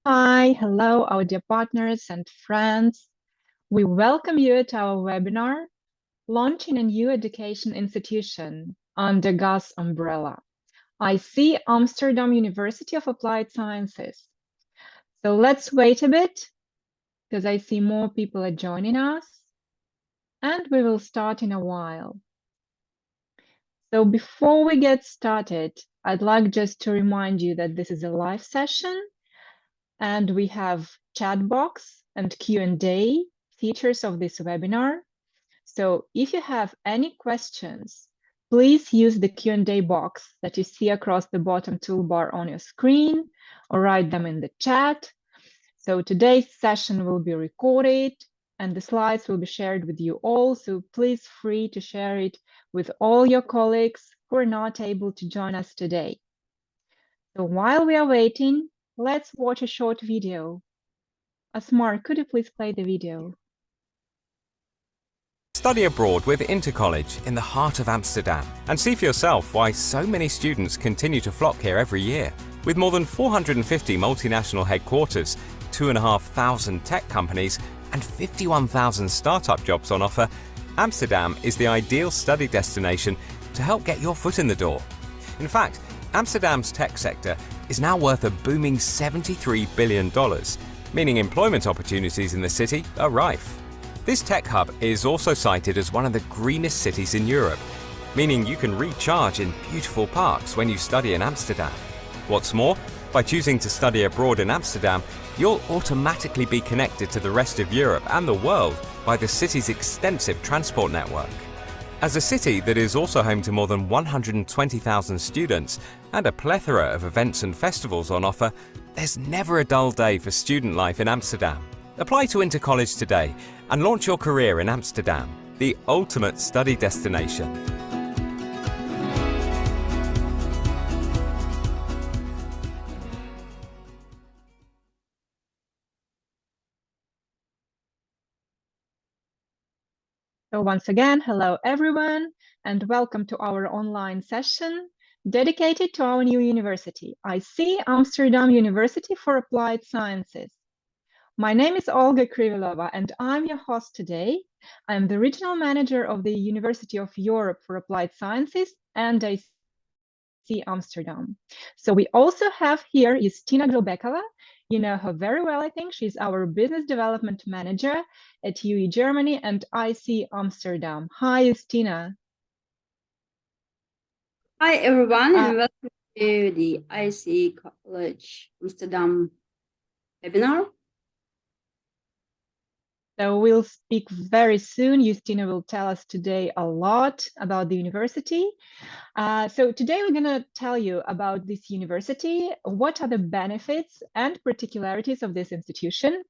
Hi, hello, our dear partners and friends. We welcome you to our webinar, Launching a New Education Institution under GAS umbrella. I see Amsterdam University of Applied Sciences. So let's wait a bit, because I see more people are joining us, and we will start in a while. So before we get started, I'd like just to remind you that this is a live session, and we have chat box and Q&A features of this webinar. So if you have any questions, please use the Q&A box that you see across the bottom toolbar on your screen, or write them in the chat. So today's session will be recorded and the slides will be shared with you all. So please free to share it with all your colleagues who are not able to join us today. So while we are waiting, let's watch a short video. Asmar, could you please play the video? Study abroad with Intercollege in the heart of Amsterdam and see for yourself why so many students continue to flock here every year. With more than 450 multinational headquarters, 2,500 tech companies and 51,000 startup jobs on offer, Amsterdam is the ideal study destination to help get your foot in the door. In fact, Amsterdam's tech sector is now worth a booming $73 billion, meaning employment opportunities in the city are rife. This tech hub is also cited as one of the greenest cities in Europe, meaning you can recharge in beautiful parks when you study in Amsterdam. What's more, by choosing to study abroad in Amsterdam, you'll automatically be connected to the rest of Europe and the world by the city's extensive transport network. As a city that is also home to more than 120,000 students and a plethora of events and festivals on offer, there's never a dull day for student life in Amsterdam. Apply to Intercollege today and launch your career in Amsterdam, the ultimate study destination. So once again, hello everyone, and welcome to our online session dedicated to our new university, IC Amsterdam University for Applied Sciences. My name is Olga Krivilova, and I'm your host today. I'm the regional manager of the University of Europe for Applied Sciences and IC Amsterdam. So we also have here Justina Grilbekova. You know her very well, I think. She's our business development manager at UE Germany and IC Amsterdam. Hi, Justina. Hi, everyone, and welcome to the IC College Amsterdam webinar. So we'll speak very soon. Justina will tell us today a lot about the university. So today we're going to tell you about this university, what are the benefits and particularities of this institution.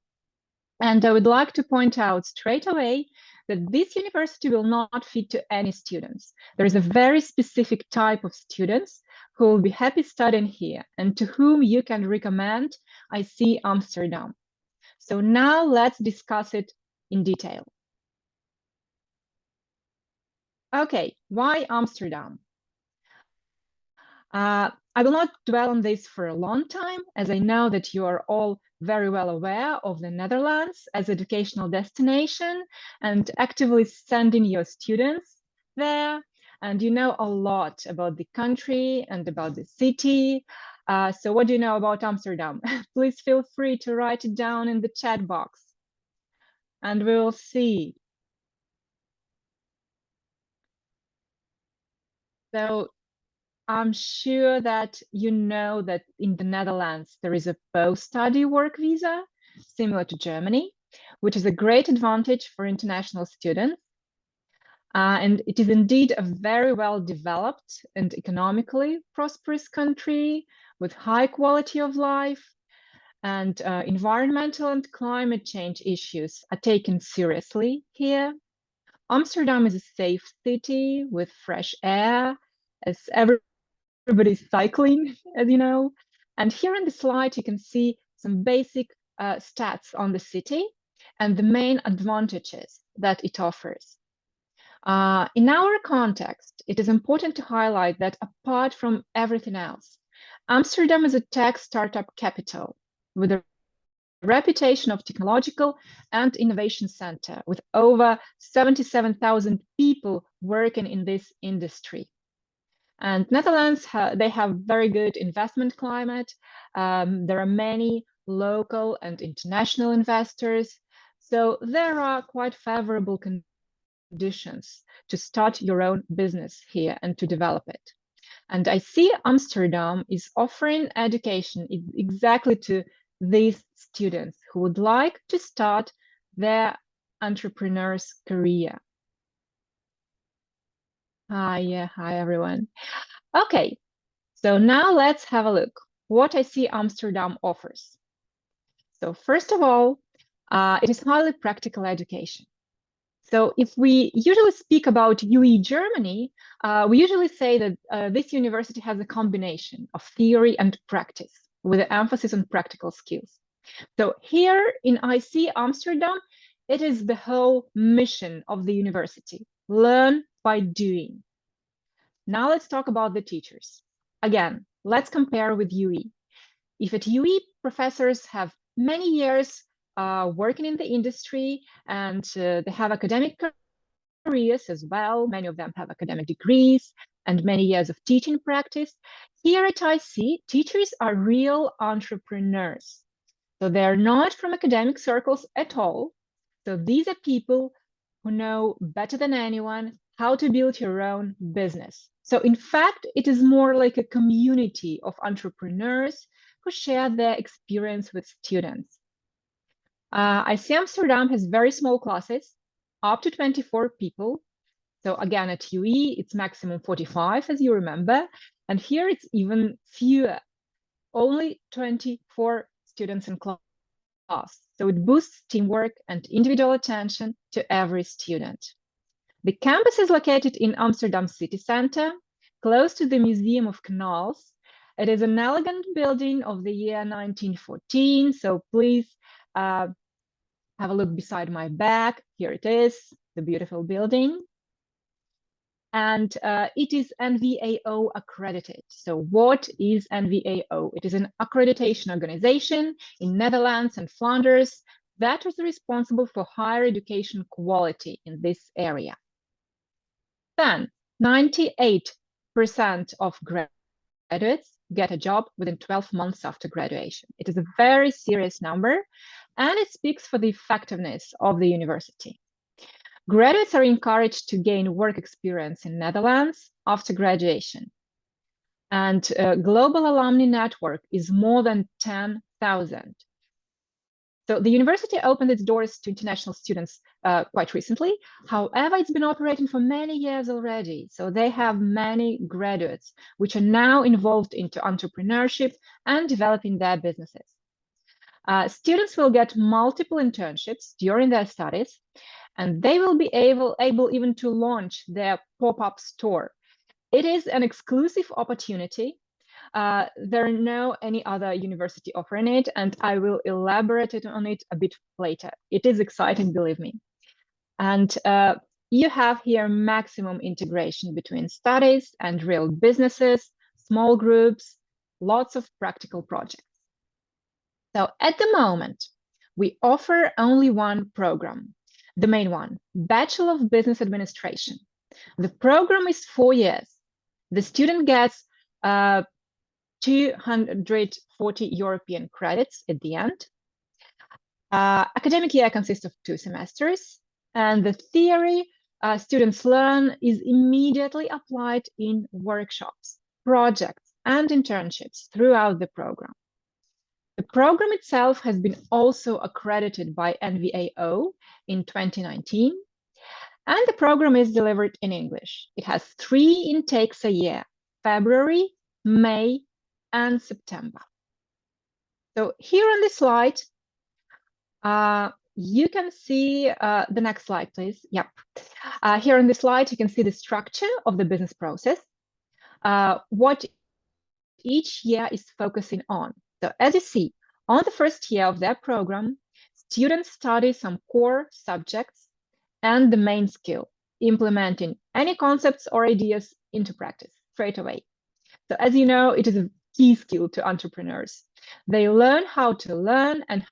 And I would like to point out straight away that this university will not fit to any students. There is a very specific type of students who will be happy studying here and to whom you can recommend IC Amsterdam. So now let's discuss it in detail. Okay, why Amsterdam? I will not dwell on this for a long time, as I know that you are all very well aware of the Netherlands as educational destination and actively sending your students there. And you know a lot about the country and about the city. So what do you know about Amsterdam? Please feel free to write it down in the chat box. And we will see. So I'm sure that you know that in the Netherlands, there is a post-study work visa, similar to Germany, which is a great advantage for international students. And it is indeed a very well-developed and economically prosperous country with high quality of life, and environmental and climate change issues are taken seriously here. Amsterdam is a safe city with fresh air, as everybody's cycling, as you know. And here in the slide, you can see some basic stats on the city and the main advantages that it offers. In our context, it is important to highlight that apart from everything else, Amsterdam is a tech startup capital with a reputation of technological and innovation center with over 77,000 people working in this industry. And Netherlands, they have very good investment climate. There are many local and international investors. So there are quite favorable conditions to start your own business here and to develop it. And I see Amsterdam is offering education exactly to these students who would like to start their entrepreneur's career. Hi everyone. Okay, so now let's have a look what I see Amsterdam offers. So first of all, it is highly practical education. So if we usually speak about UE Germany, we usually say that this university has a combination of theory and practice with an emphasis on practical skills. So here in IC Amsterdam, it is the whole mission of the university, learn by doing. Now let's talk about the teachers. Again, let's compare with UE. If at UE, professors have many years working in the industry and they have academic careers as well. Many of them have academic degrees and many years of teaching practice. Here at IC, teachers are real entrepreneurs. So they're not from academic circles at all. So these are people who know better than anyone how to build your own business. So in fact, it is more like a community of entrepreneurs who share their experience with students. I see Amsterdam has very small classes, up to 24 people. So again, at UE, it's maximum 45, as you remember. And here it's even fewer, only 24 students in class. So it boosts teamwork and individual attention to every student. The campus is located in Amsterdam city center, close to the Museum of Canals. It is an elegant building of the year 1914. So please have a look beside my back. Here it is, the beautiful building. And it is NVAO accredited. So what is NVAO? It is an accreditation organization in Netherlands and Flanders that is responsible for higher education quality in this area. Then 98% of graduates get a job within 12 months after graduation. It is a very serious number, and it speaks for the effectiveness of the university. Graduates are encouraged to gain work experience in Netherlands after graduation. And global alumni network is more than 10,000. So the university opened its doors to international students quite recently. However, it's been operating for many years already. So they have many graduates which are now involved into entrepreneurship and developing their businesses. Students will get multiple internships during their studies, and they will be able even to launch their pop-up store. It is an exclusive opportunity. There are no any other university offering it, and I will elaborate on it a bit later. It is exciting, believe me. And you have here maximum integration between studies and real businesses, small groups, lots of practical projects. So at the moment, we offer only one program, the main one, Bachelor of Business Administration. The program is 4 years. The student gets 240 European credits at the end. Academic year consists of 2 semesters, and the theory students learn is immediately applied in workshops, projects, and internships throughout the program. The program itself has been also accredited by NVAO in 2019, and the program is delivered in English. It has 3 intakes a year, February, May, and September. So here on this slide, you can see the next slide, please. Yep. Here on this slide, you can see the structure of the business process, what each year is focusing on. So as you see, on the first year of their program, students study some core subjects and the main skill, implementing any concepts or ideas into practice straight away. So as you know, it is a key skill to entrepreneurs. They learn how to learn and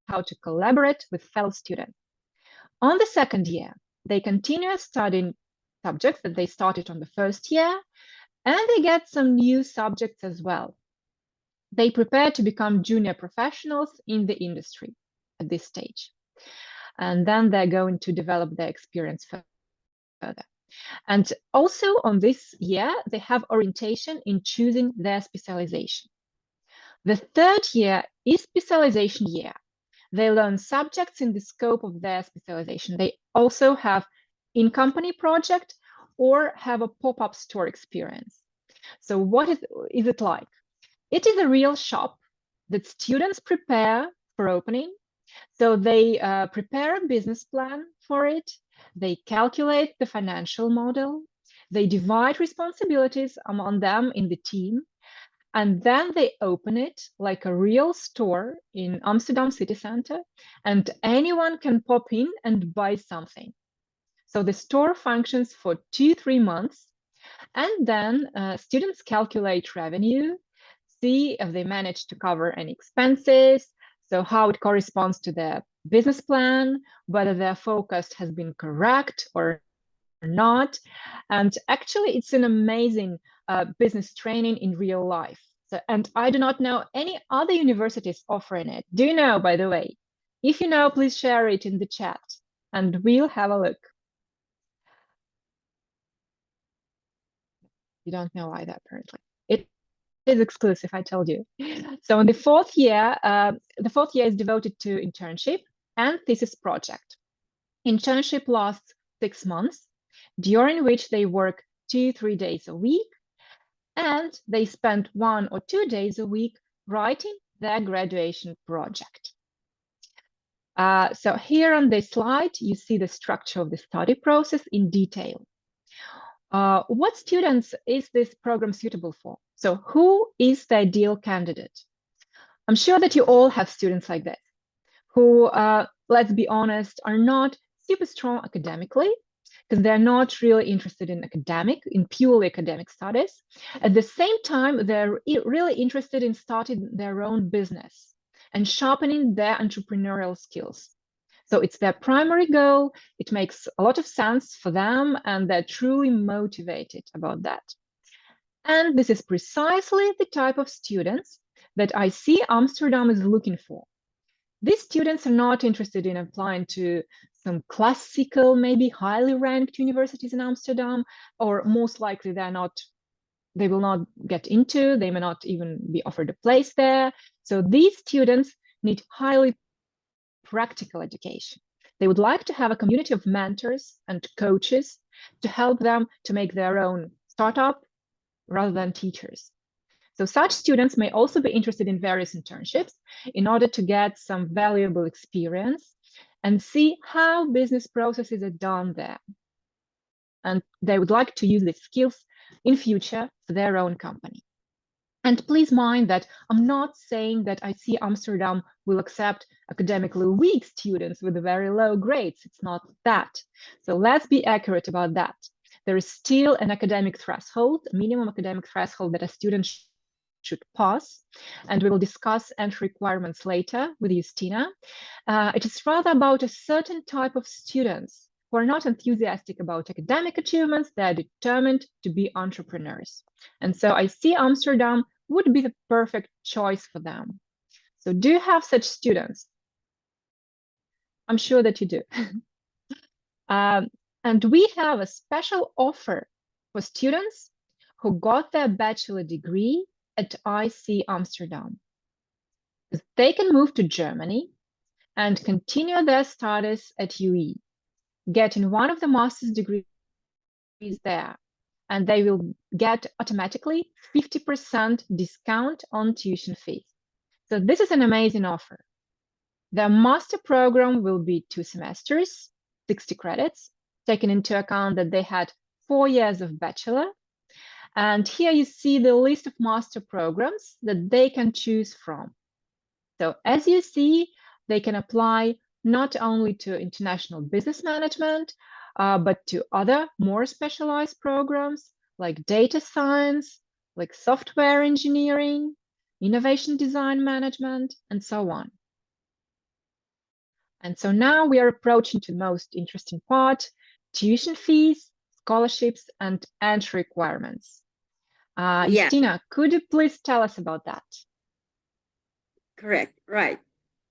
how to collaborate with fellow students. On the second year, they continue studying subjects that they started on the first year, and they get some new subjects as well. They prepare to become junior professionals in the industry at this stage. And then they're going to develop their experience further. And also on this year, they have orientation in choosing their specialization. The third year is specialization year. They learn subjects in the scope of their specialization. They also have in-company project or have a pop-up store experience. So what is it like? It is a real shop that students prepare for opening. So they prepare a business plan for it. They calculate the financial model. They divide responsibilities among them in the team. And then they open it like a real store in Amsterdam city center. And anyone can pop in and buy something. So the store functions for 2-3 months. And then students calculate revenue, see if they manage to cover any expenses, so how it corresponds to their business plan, whether their focus has been correct or not. And actually, it's an amazing business training in real life. So, and I do not know any other universities offering it. Do you know, by the way? If you know, please share it in the chat and we'll have a look. You don't know either, apparently. It is exclusive, I told you. So in the fourth year is devoted to internship and thesis project. Internship lasts 6 months, during which they work 2-3 days a week, and they spend 1 or 2 days a week writing their graduation project. So here on this slide, you see the structure of the study process in detail. What students is this program suitable for? So who is the ideal candidate? I'm sure that you all have students like this, who, let's be honest, are not super strong academically, because they're not really interested in purely academic studies. At the same time, they're really interested in starting their own business and sharpening their entrepreneurial skills. So it's their primary goal. It makes a lot of sense for them, and they're truly motivated about that. And this is precisely the type of students that I see Amsterdam is looking for. These students are not interested in applying to some classical, maybe highly ranked universities in Amsterdam, or most likely they will not get into, they may not even be offered a place there. So these students need highly practical education. They would like to have a community of mentors and coaches to help them to make their own startup rather than teachers. So such students may also be interested in various internships in order to get some valuable experience and see how business processes are done there. And they would like to use these skills in future for their own company. And please mind that I'm not saying that I see Amsterdam will accept academically weak students with very low grades. It's not that. So let's be accurate about that. There is still an academic threshold, a minimum academic threshold that a student should pass, and we will discuss entry requirements later with Justina. It is rather about a certain type of students who are not enthusiastic about academic achievements. They are determined to be entrepreneurs. And so I see Amsterdam would be the perfect choice for them. So do you have such students? I'm sure that you do. And we have a special offer for students who got their bachelor degree at IC Amsterdam. They can move to Germany and continue their studies at UE, getting one of the master's degrees there, and they will get automatically 50% discount on tuition fees. So this is an amazing offer. The master program will be 2 semesters, 60 credits, taking into account that they had 4 years of bachelor. And here you see the list of master programs that they can choose from. So as you see, they can apply not only to international business management, but to other more specialized programs like data science, like software engineering, innovation design management, and so on. And so now we are approaching to the most interesting part, tuition fees, scholarships, and entry requirements. Yeah, Justina, could you please tell us about that? correct. Right.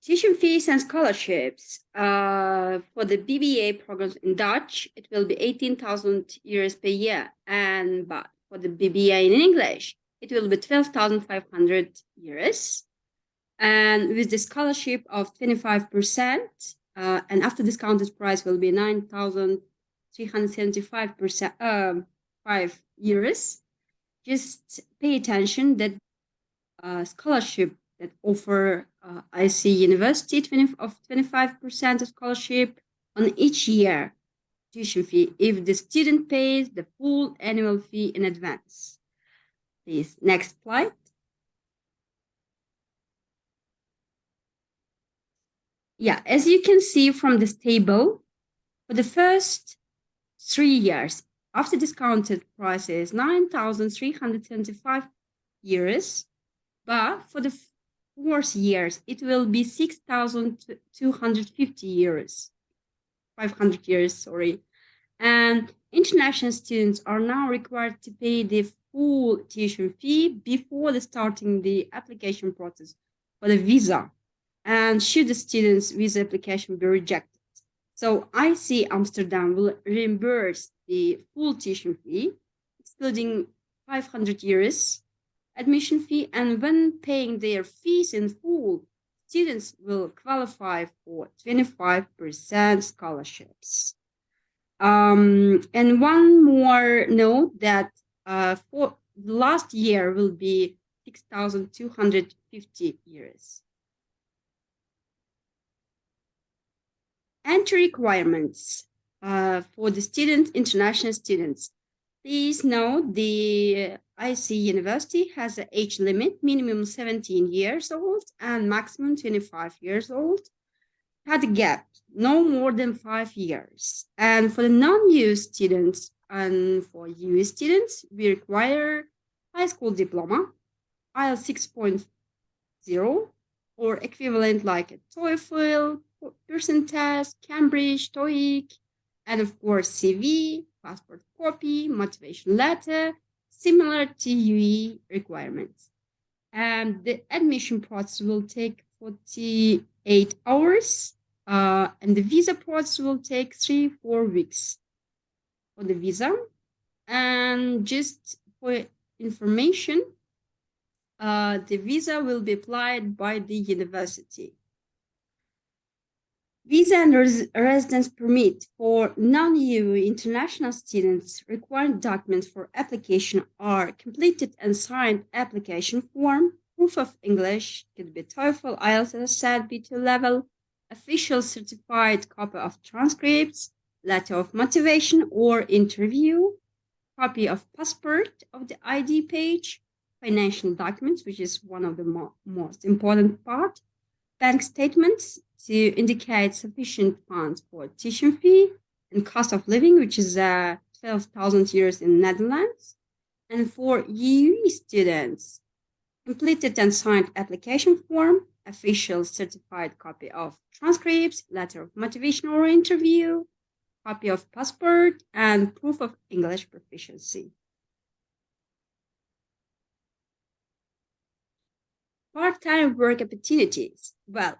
Tuition fees and scholarships for the BBA programs in Dutch, it will be 18,000 euros per year. But for the BBA in English, it will be 12,500 euros. And with the scholarship of 25%, and after discounted price will be 9,375 euros. Just pay attention that scholarship that offer IC University 25% scholarship on each year tuition fee if the student pays the full annual fee in advance. Please, next slide. Yeah, as you can see from this table, for the first 3 years, after discounted prices, 9,375 euros, but for the 4 years, it will be 6,250 euros, 500 euros, sorry. And international students are now required to pay the full tuition fee before the starting the application process for the visa. And should the student's visa application be rejected, so IC Amsterdam will reimburse the full tuition fee, excluding 500 euros admission fee, and when paying their fees in full, students will qualify for 25% scholarships. And one more note that for last year will be 6,250 euros. Entry requirements for the international students. Please note the IC University has an age limit, minimum 17 years old and maximum 25 years old. Had a gap, no more than 5 years. And for the non-EU students and for EU students, we require high school diploma, IELTS 6.0, or equivalent like a TOEFL, Pearson test, Cambridge, TOEIC, and of course CV, passport copy, motivation letter, similar to UE requirements. And the admission process will take 48 hours, and the visa process will take 3-4 weeks for the visa. And just for information, the visa will be applied by the university. Visa and residence permit for non-EU international students. Required documents for application are completed and signed application form, proof of English, could be TOEFL, IELTS, as I said, B2 level, official certified copy of transcripts, letter of motivation or interview, copy of passport of the ID page, financial documents, which is one of the most important part, bank statements to indicate sufficient funds for tuition fee and cost of living, which is 12,000 euros in Netherlands. And for EU students, completed and signed application form, official certified copy of transcripts, letter of motivation or interview, copy of passport, and proof of English proficiency. Part-time work opportunities. Well,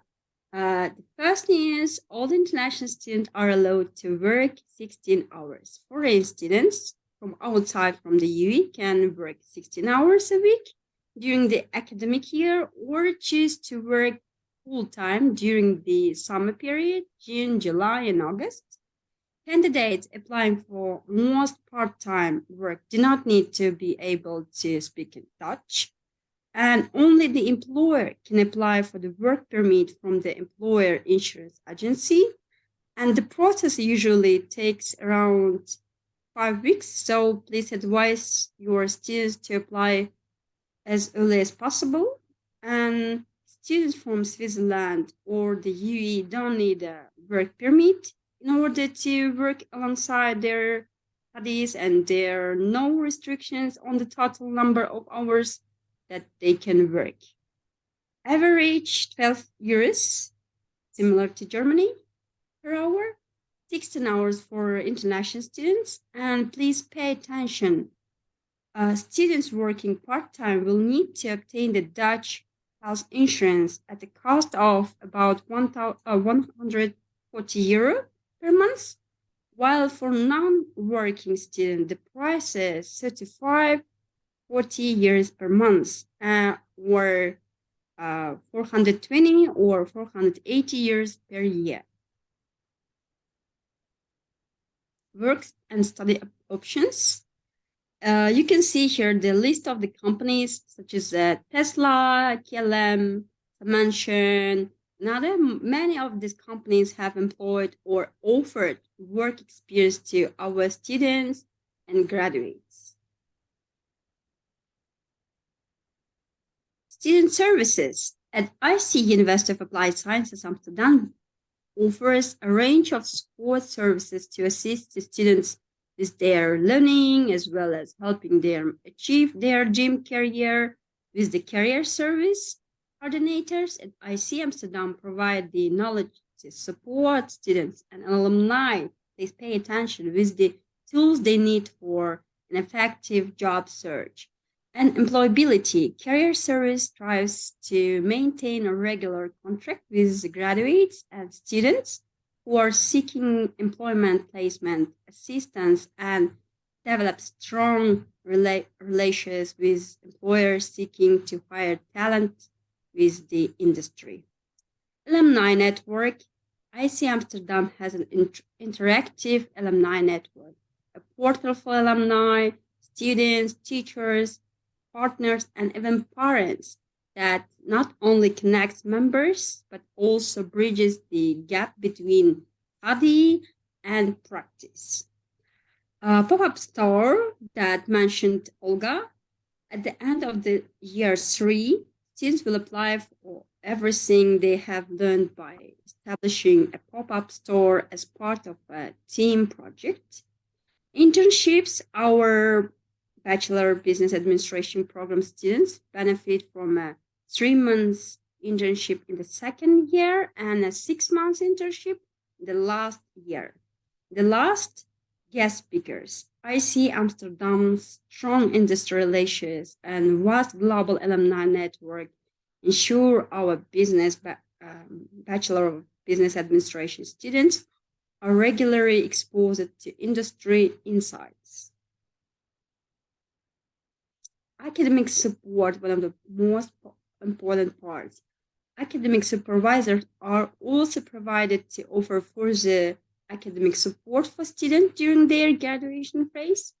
the first thing is all the international students are allowed to work 16 hours. Foreign students from outside from the UE can work 16 hours a week during the academic year or choose to work full-time during the summer period, June, July, and August. Candidates applying for most part-time work do not need to be able to speak in Dutch. And only the employer can apply for the work permit from the employer insurance agency. And the process usually takes around 5 weeks. So please advise your students to apply as early as possible. And students from Switzerland or the UE don't need a work permit in order to work alongside their studies, and there are no restrictions on the total number of hours that they can work. Average 12 euros, similar to Germany. per hour, 16 hours for international students. And please pay attention. Students working part-time will need to obtain the Dutch health insurance at the cost of about 140 euro per month, while for non-working students, the price is 35, 40 years per month, or 420 or 480 years per year. Works and study options. You can see here the list of the companies such as Tesla, KLM, Mansion. Many of these companies have employed or offered work experience to our students and graduates. Student services at IC University of Applied Sciences Amsterdam offers a range of support services to assist the students with their learning, as well as helping them achieve their dream career. With the career service, coordinators at IC Amsterdam provide the knowledge to support students and alumni. They pay attention with the tools they need for an effective job search. And employability, career service strives to maintain a regular contract with graduates and students who are seeking employment placement assistance and develop strong relations with employers seeking to hire talent with the industry. Alumni network. IC Amsterdam has an interactive alumni network, a portal for alumni, students, teachers, partners, and even parents that not only connects members, but also bridges the gap between study and practice. Pop-up store that mentioned Olga. At the end of the year 3, students will apply for everything they have learned by establishing a pop-up store as part of a team project. Internships, our Bachelor Business Administration program students benefit from a 3-month internship in the second year and a 6-month internship in the last year. The last guest speakers. IC Amsterdam's strong industry relations and vast global alumni network ensure our Bachelor of Business Administration students are regularly exposed to industry insights. Academic support, one of the most important parts. Academic supervisors are also provided to offer further academic support for students during their graduation phase.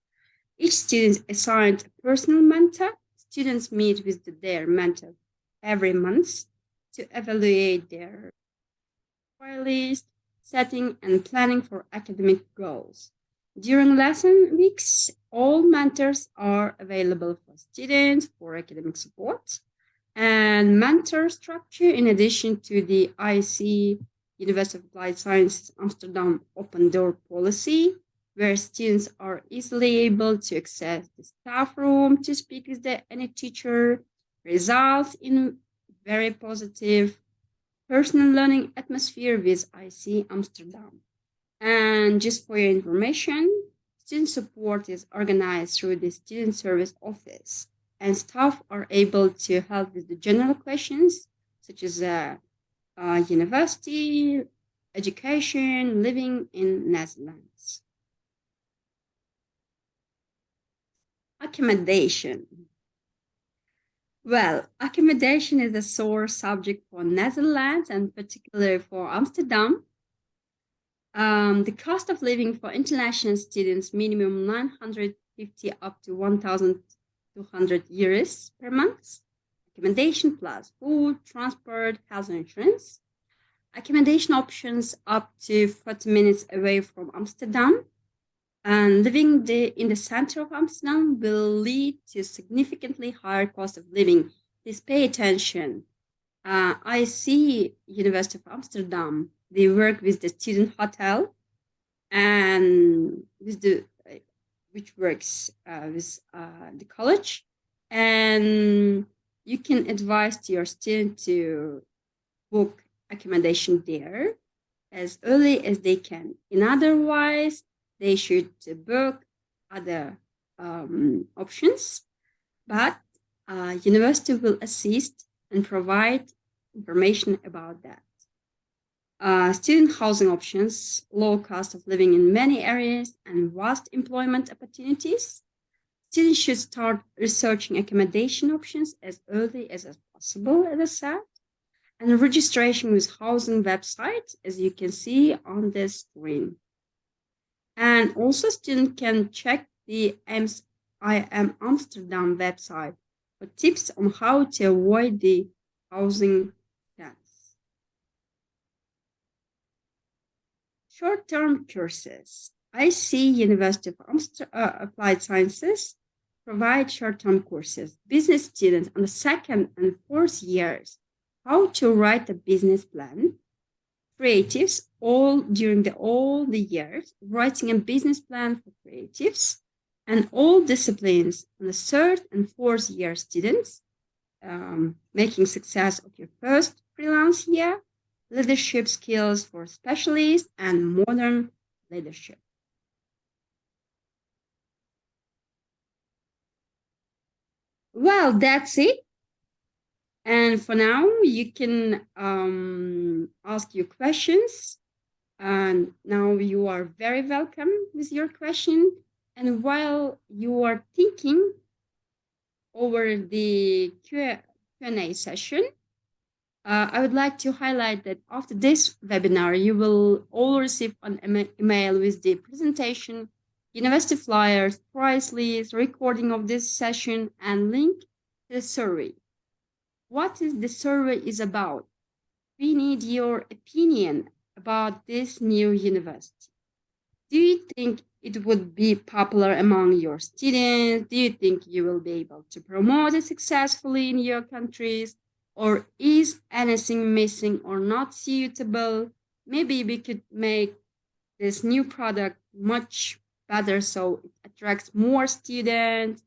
Each student is assigned a personal mentor. Students meet with their mentor every month to evaluate their list, setting, and planning for academic goals. During lesson weeks, all mentors are available for students for academic support. And mentor structure, in addition to the IC University of Applied Sciences Amsterdam open door policy, where students are easily able to access the staff room to speak with any teacher, results in very positive personal learning atmosphere with IC Amsterdam. And just for your information, student support is organized through the Student Service Office, and staff are able to help with the general questions such as university, education, living in Netherlands. Accommodation. Well, accommodation is a sore subject for Netherlands and particularly for Amsterdam. The cost of living for international students, minimum 950 up to 1,200 euros per month. Accommodation plus food, transport, health insurance. Accommodation options up to 40 minutes away from Amsterdam. And living in the center of Amsterdam will lead to significantly higher cost of living. Please pay attention. I see University of Amsterdam. They work with the student hotel and with which works with the college, and you can advise to your student to book accommodation there. as early as they can. In other words, they should book other options, but university will assist and provide information about that. Student housing options, low cost of living in many areas, and vast employment opportunities. Students should start researching accommodation options as early as possible, as I said, and registration with housing websites, as you can see on the screen. And also, students can check the Amsterdam website for tips on how to avoid the housing tax. Short-term courses. I see University of Applied Sciences provide short-term courses. Business students on the second and fourth years, how to write a business plan. Creatives, all during all the years, writing a business plan for creatives, and all disciplines on the third and fourth year students, making success of your first freelance year, leadership skills for specialists, and modern leadership. Well, that's it. And for now, you can ask your questions. And now you are very welcome with your question. And while you are thinking over the Q&A session, I would like to highlight that after this webinar, you will all receive an email with the presentation, university flyers, price list, recording of this session, and link to the survey. What is the survey is about? We need your opinion about this new university. Do you think it would be popular among your students? Do you think you will be able to promote it successfully in your countries? Or is anything missing or not suitable? Maybe we could make this new product much better so it attracts more students.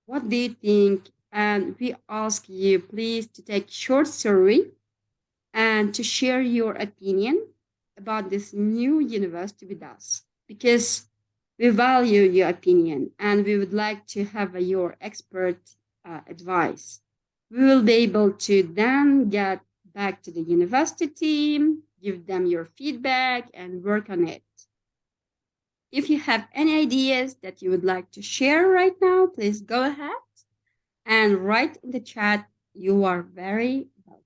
What do you think? And we ask you please to take a short survey and to share your opinion about this new university with us, because we value your opinion and we would like to have your expert advice. We will be able to then get back to the university team, give them your feedback, and work on it. If you have any ideas that you would like to share right now, please go ahead and write in the chat. You are very welcome.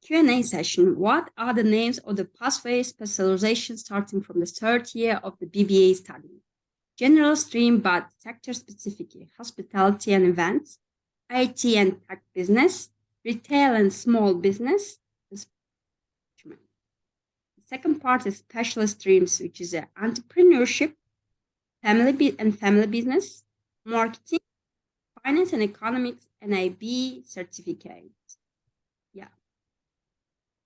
Q&A session. What are the names of the pathway specializations starting from the third year of the BBA study? General stream, but sector-specific, hospitality and events, IT and tech business, retail and small business. The second part is specialist streams, which is entrepreneurship, family business, marketing, finance and economics, NIB certificate. Yeah.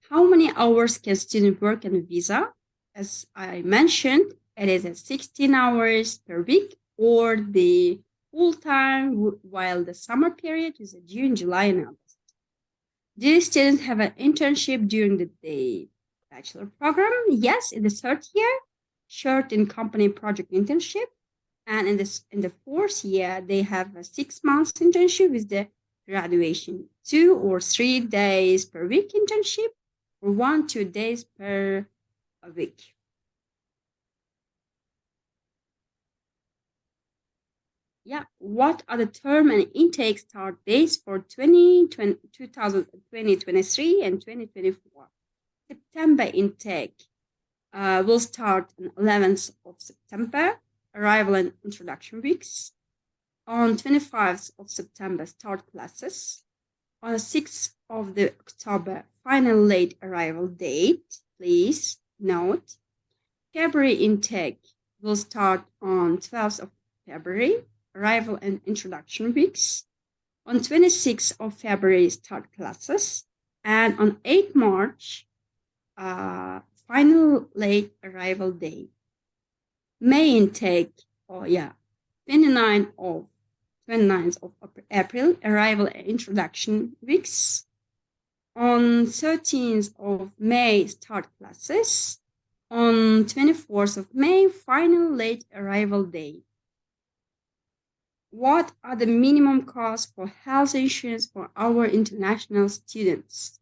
How many hours can student work on a visa? As I mentioned, it is 16 hours per week or the full time, while the summer period is June, July, and August. Do students have an internship during the bachelor program? Yes, in the third year, short in company project internship. And in the fourth year, they have a 6 months internship with the graduation, 2 or 3 days per week internship, or 1-2 days per week. Yeah, what are the term and intake start dates for 2023 and 2024? September intake will start on 11th of September, arrival and introduction weeks. On 25th of September, start classes. On the 6th of the October, final late arrival date, please note. February intake will start on 12th of February, arrival and introduction weeks. On 26th of February, start classes. And on 8th March, final late arrival day. May intake, 29th of April, arrival and introduction weeks. On 13th of May, start classes. On 24th of May, final late arrival day. What are the minimum costs for health insurance for our international students?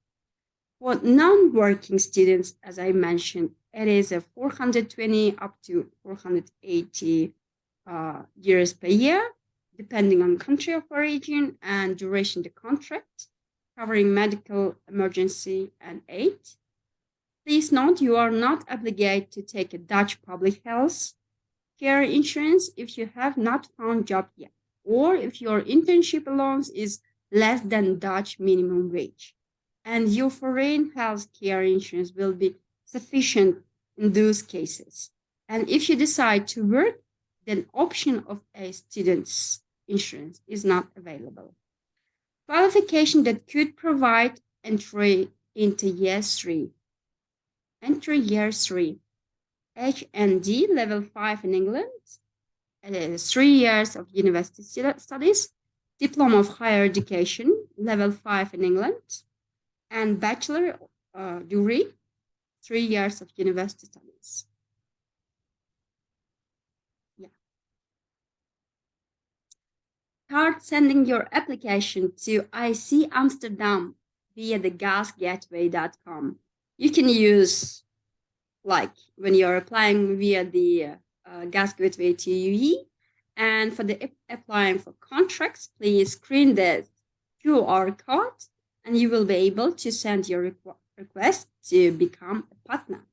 For non-working students, as I mentioned, it is a 420 up to 480 years per year, depending on country of origin and duration of the contract, covering medical emergency and aid. Please note you are not obligated to take a Dutch public health care insurance if you have not found job yet, or if your internship allowance is less than Dutch minimum wage, and your foreign health care insurance will be sufficient in those cases. And if you decide to work, then option of a student's insurance is not available. Qualification that could provide entry into year 3. Entry year 3. HND level 5 in England. It is 3 years of university studies. Diploma of higher education level 5 in England. And bachelor degree, 3 years of university studies. Yeah. Start sending your application to IC Amsterdam via the gasgateway.com. You can use, like, when you're applying via the Gas Gateway to UE, and for the applying for contracts, please screen the QR code, and you will be able to send your request to become a partner.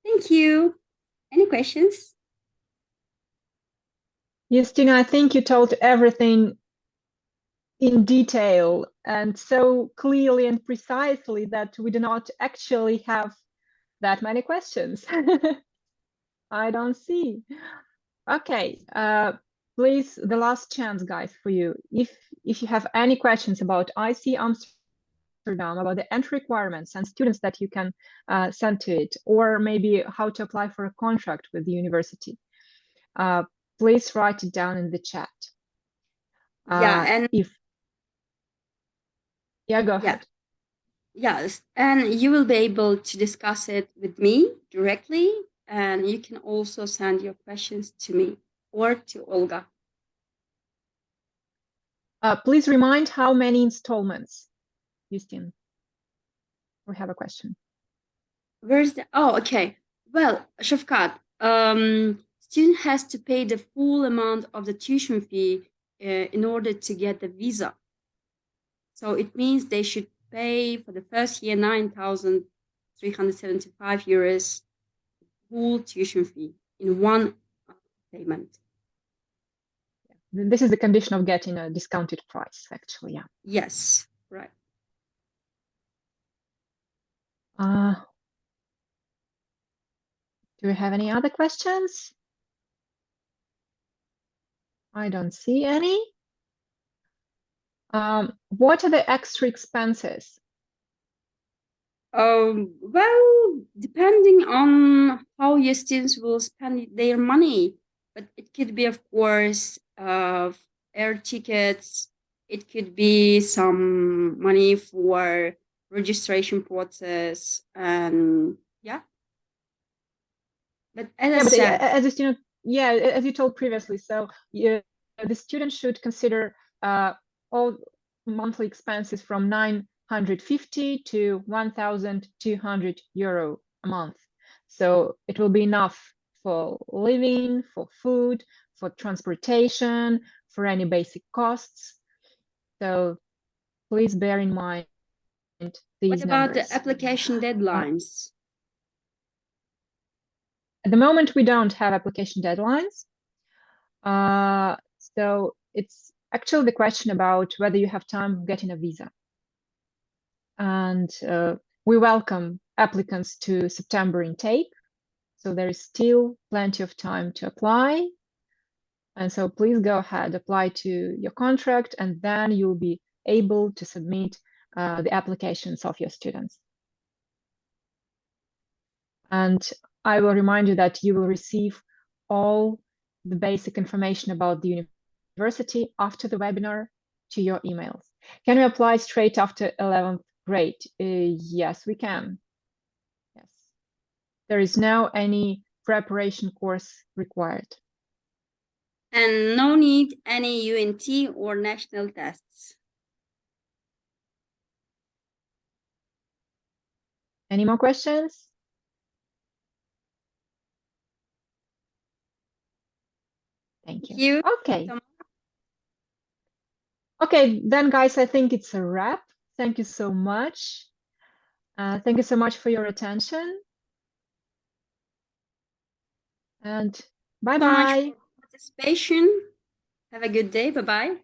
Thank you. Any questions? Justina, I think you told everything in detail and so clearly and precisely that we do not actually have that many questions. I don't see. Okay, please, the last chance, guys, for you. If you have any questions about IC Amsterdam, about the entry requirements and students that you can send to it, or maybe how to apply for a contract with the university, please write it down in the chat. And go ahead. Yes, and you will be able to discuss it with me directly, and you can also send your questions to me or to Olga. Please remind how many installments, Justin. We have a question. Where's the? Oh, okay. Well, Shafkat, student has to pay the full amount of the tuition fee in order to get the visa. So it means they should pay for the first year 9,375 euros full tuition fee in one payment. This is the condition of getting a discounted price, actually, yeah. Yes, right. Do we have any other questions? I don't see any. What are the extra expenses? Well, depending on how your students will spend their money, but it could be, of course, air tickets. It could be some money for registration process, and yeah. But as I said, as a student, as you told previously, so the student should consider all monthly expenses from 950 to 1,200 euro a month. So it will be enough for living, for food, for transportation, for any basic costs. So please bear in mind these what about numbers. the application deadlines? At the moment, we don't have application deadlines. So it's actually the question about whether you have time getting a visa. And we welcome applicants to September intake. So there is still plenty of time to apply. And so please go ahead, apply to your contract, and then you'll be able to submit the applications of your students. And I will remind you that you will receive all the basic information about the university after the webinar to your emails. Can we apply straight after 11th grade? Yes, we can. Yes. There is no any preparation course required. And no need any UNT or national tests. Any more questions? Thank you. Okay. Okay, then guys, I think it's a wrap. Thank you so much. Thank you so much for your attention. And bye-bye. So much for participation. Have a good day. Bye-bye.